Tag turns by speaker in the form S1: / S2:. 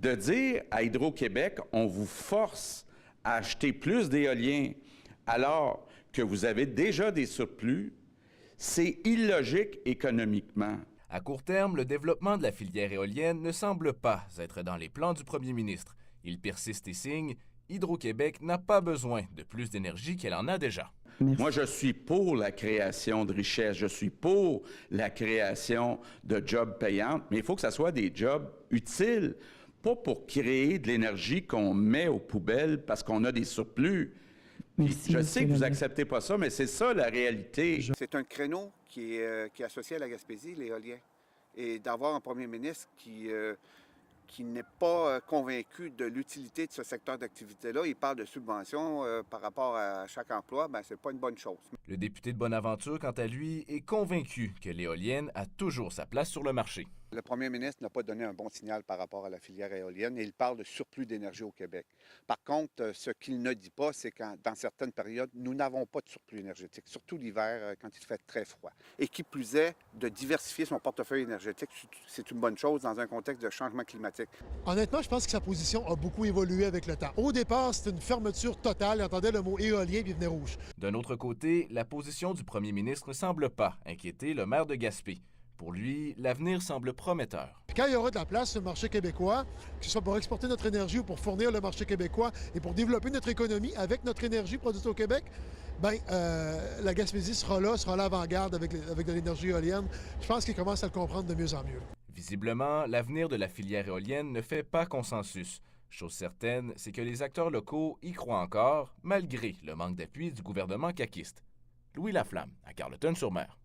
S1: De dire à Hydro-Québec, on vous force à acheter plus d'éoliens alors que vous avez déjà des surplus, c'est illogique économiquement.
S2: À court terme, le développement de la filière éolienne ne semble pas être dans les plans du premier ministre. Il persiste et signe, Hydro-Québec n'a pas besoin de plus d'énergie qu'elle en a déjà.
S3: Merci.
S1: Moi, je suis pour la création de richesses, je suis pour la création de jobs payantes, mais il faut que ça soit des jobs utiles, pas pour créer de l'énergie qu'on met aux poubelles parce qu'on a des surplus.
S3: Merci,
S1: Je
S3: M.
S1: sais que vous
S3: Lalonde.
S1: n'acceptez pas ça, mais c'est ça la réalité.
S4: C'est un créneau qui est associé à la Gaspésie, l'éolien. Et d'avoir un premier ministre qui n'est pas convaincu de l'utilité de ce secteur d'activité-là, il parle de subventions par rapport à chaque emploi, bien, c'est pas une bonne chose.
S2: Le député de Bonaventure, quant à lui, est convaincu que l'éolienne a toujours sa place sur le marché.
S4: Le premier ministre n'a pas donné un bon signal par rapport à la filière éolienne et il parle de surplus d'énergie au Québec. Par contre, ce qu'il ne dit pas, c'est que dans certaines périodes, nous n'avons pas de surplus énergétique, surtout l'hiver quand il fait très froid. Et qui plus est, de diversifier son portefeuille énergétique, c'est une bonne chose dans un contexte de changement climatique.
S5: Honnêtement, je pense que sa position a beaucoup évolué avec le temps. Au départ, c'était une fermeture totale. Il entendait le mot éolien puis il venait rouge.
S2: D'un autre côté, la position du premier ministre ne semble pas inquiéter le maire de Gaspé. Pour lui, l'avenir semble prometteur.
S5: Puis quand il y aura de la place sur le marché québécois, que ce soit pour exporter notre énergie ou pour fournir le marché québécois et pour développer notre économie avec notre énergie produite au Québec, bien, la Gaspésie sera là à l'avant-garde avec de l'énergie éolienne. Je pense qu'il commence à le comprendre de mieux en mieux.
S2: Visiblement, l'avenir de la filière éolienne ne fait pas consensus. Chose certaine, c'est que les acteurs locaux y croient encore, malgré le manque d'appui du gouvernement caquiste. Louis Laflamme, à Carleton-sur-Mer.